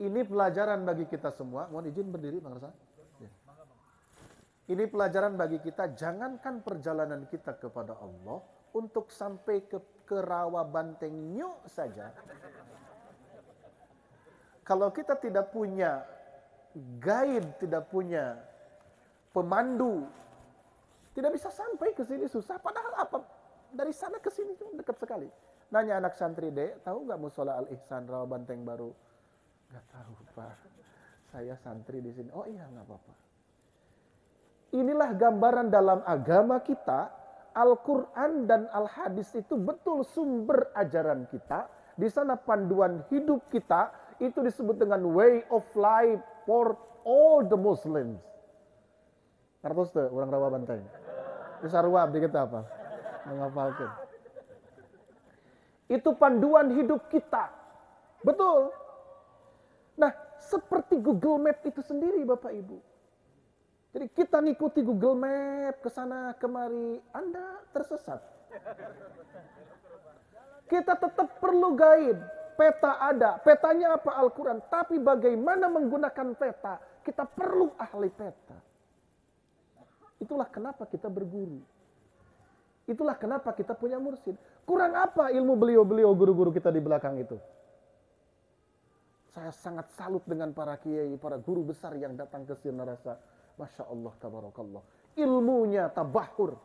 Ini pelajaran bagi kita semua. Mohon izin berdiri, Bang Rasa. Ya. Ini pelajaran bagi kita. Jangankan perjalanan kita kepada Allah untuk sampai ke rawa banteng nyuk saja. Kalau kita tidak punya guide, tidak punya pemandu, tidak bisa sampai ke sini, susah. Padahal apa? Dari sana ke sini dekat sekali. Nanya anak santri, Dek, tahu nggak Musola Al-Ihsan Rawa Banteng Baru? Nggak tahu, Pak. Saya santri di sini. Oh iya, nggak apa-apa. Inilah gambaran dalam agama kita. Al-Quran dan Al-Hadis itu betul sumber ajaran kita. Di sana panduan hidup kita. Itu disebut dengan way of life for all the Muslims. Kartus tuh, orang Rawa Banteng. Bisa ruap dikit apa? Menghafalkan. Itu panduan hidup kita. Betul. Nah, seperti Google Map itu sendiri Bapak Ibu. Jadi kita ngikuti Google Map ke sana kemari, Anda tersesat. Kita tetap perlu guide. Peta ada. Petanya apa? Al-Quran. Tapi bagaimana menggunakan peta? Kita perlu ahli peta. Itulah kenapa kita berguru. Itulah kenapa kita punya mursyid. Kurang apa ilmu beliau-beliau guru-guru kita di belakang itu? Saya sangat salut dengan para kiai, para guru besar yang datang ke Sinarasa. Masya Allah, tabarakallah. Ilmunya tabahur.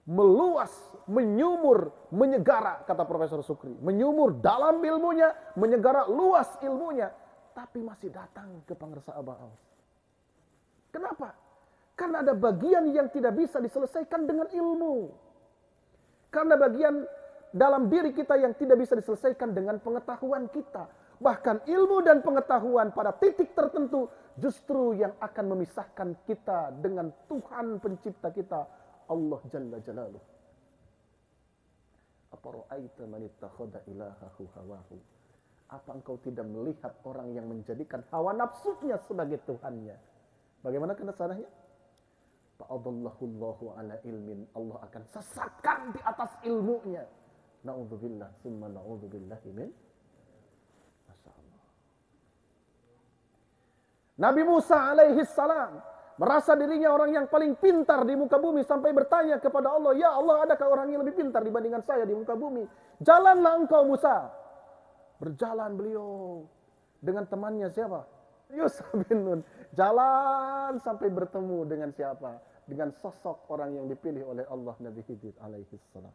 Meluas, menyumur, menyegara, kata Profesor Sukri. Menyumur dalam ilmunya, menyegara luas ilmunya. Tapi masih datang ke Pangersa Abah Awas. Kenapa? Karena ada bagian yang tidak bisa diselesaikan dengan ilmu. Karena bagian dalam diri kita yang tidak bisa diselesaikan dengan pengetahuan kita. Bahkan ilmu dan pengetahuan pada titik tertentu justru yang akan memisahkan kita dengan Tuhan pencipta kita, Allah Jalla Jalaluh. Apara'aita man ittakhadha ilahahu hawahu. Apa engkau tidak melihat orang yang menjadikan hawa nafsunya sebagai Tuhannya? Bagaimana kesananya? Fa'adallahullahu ala ilmin. Allah akan sesatkan di atas ilmunya. Na'udzubillah, summa na'udzubillahi min. Masya Allah. Nabi Musa alaihi salam merasa dirinya orang yang paling pintar di muka bumi sampai bertanya kepada Allah, ya Allah, adakah orang yang lebih pintar dibandingkan saya di muka bumi? Jalanlah engkau Musa. Berjalan beliau dengan temannya siapa? Yusuf bin Nun. Jalan sampai bertemu dengan siapa? Dengan sosok orang yang dipilih oleh Allah, Nabi Khidir alaihi salam.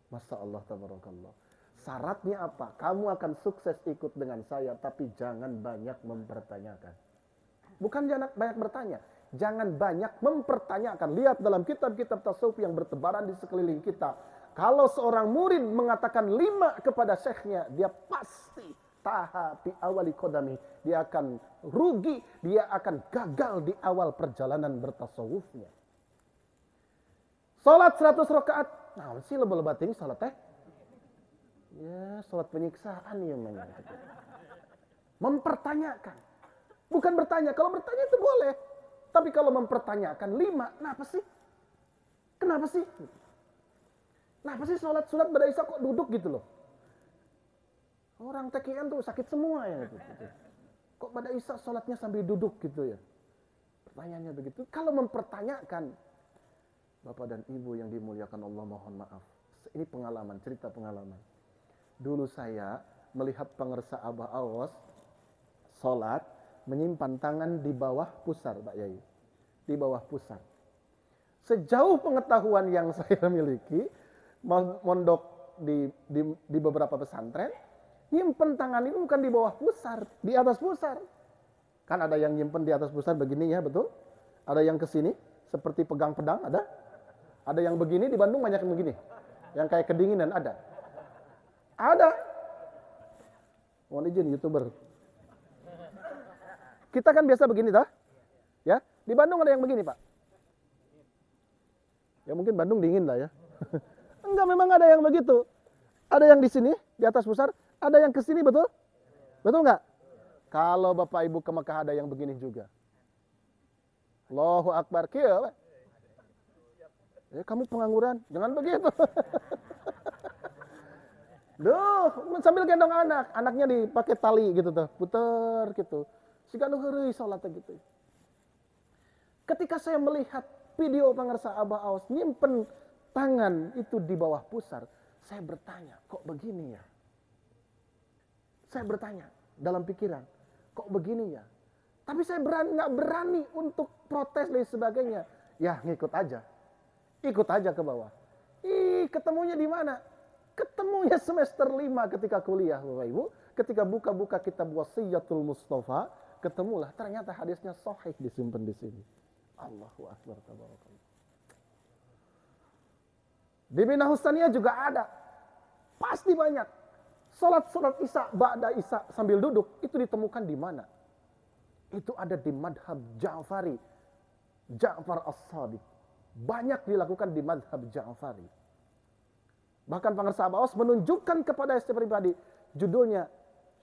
Masya Allah, tabarakallah. Syaratnya apa? Kamu akan sukses ikut dengan saya, tapi jangan banyak mempertanyakan. Bukan jangan banyak bertanya, jangan banyak mempertanyakan. Lihat dalam kitab-kitab tasawuf yang bertebaran di sekeliling kita. Kalau seorang murid mengatakan 5 kepada syekhnya, dia pasti taha fi awali qadami. Dia akan rugi, dia akan gagal di awal perjalanan bertasawufnya. Salat 100 rakaat. Nah, sih lebih-lebih ini salat teh. Ya, salat penyiksaan ya memang. Mempertanyakan. Bukan bertanya. Kalau bertanya itu boleh. Tapi kalau mempertanyakan 5, kenapa sih? Kenapa sih? Kenapa sih sholat pada Isya kok duduk gitu loh? Orang TKN tuh sakit semua ya. Gitu. Kok pada Isya sholatnya sambil duduk gitu ya? Pertanyaannya begitu. Kalau mempertanyakan, Bapak dan Ibu yang dimuliakan Allah, mohon maaf. Ini pengalaman, cerita pengalaman. Dulu saya melihat Pangersa Abah Awas sholat, menyimpan tangan di bawah pusar, Pak Yai. Di bawah pusar. Sejauh pengetahuan yang saya miliki, mondok di beberapa pesantren, nyimpen tangan itu bukan di bawah pusar, di atas pusar. Kan ada yang nyimpen di atas pusar begini ya, betul? Ada yang ke sini seperti pegang pedang, ada? Ada yang begini, di Bandung banyak yang begini. Yang kayak kedinginan ada. Ada. Mohon izin YouTuber. Kita kan biasa begini toh? Ya, di Bandung ada yang begini, Pak. Ya mungkin Bandung dingin lah ya. Enggak, memang ada yang begitu. Ada yang di sini, di atas pusar, ada yang ke sini, betul? Betul enggak? Kalau Bapak Ibu ke Mekah ada yang begini juga. Allahu Akbar, kieu. Kamu pengangguran, jangan begitu. Duh, sambil gendong anak, anaknya dipakai tali gitu tuh, puter gitu. Siga nu heureuy salatnya gitu. Ketika saya melihat video pangarsa Abah Aos nyimpen tangan itu di bawah pusar, saya bertanya, kok begini ya? Saya bertanya dalam pikiran, kok begini ya? Tapi saya nggak berani untuk protes dan sebagainya. Ya ngikut aja, ikut aja ke bawah. Ketemunya di mana? Ketemunya semester 5 ketika kuliah, Bapak Ibu. Ketika buka-buka kitab Wasiyatul Mustafa, ketemulah ternyata hadisnya sahih disimpan di sini. Allahu Akbar, tabarakallah. Di Bina Husaniyah juga ada. Pasti banyak. Salat Isya, Ba'da Isya sambil duduk, itu ditemukan di mana? Itu ada di madhab Ja'fari. Ja'far As-Sadiq. Banyak dilakukan di madhab Ja'fari. Bahkan pangarsa Abah Aos menunjukkan kepada saya pribadi, judulnya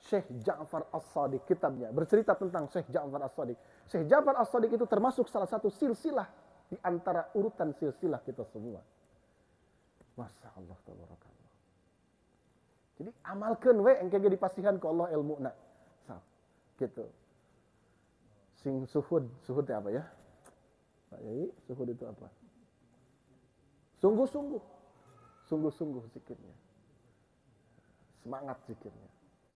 Syekh Ja'far As-Sadiq, kitabnya bercerita tentang Syekh Ja'far As-Sadiq. Syekh Ja'far As-Sadiq itu termasuk salah satu silsilah di antara urutan silsilah kita semua. Masya Allah, tabarakallah. Jadi amalkan we engke dipasihan ke Allah ilmu na. Gitu. Sing suhud itu apa ya? Pak Yai, suhud itu apa? Sungguh-sungguh zikirnya. Semangat zikirnya.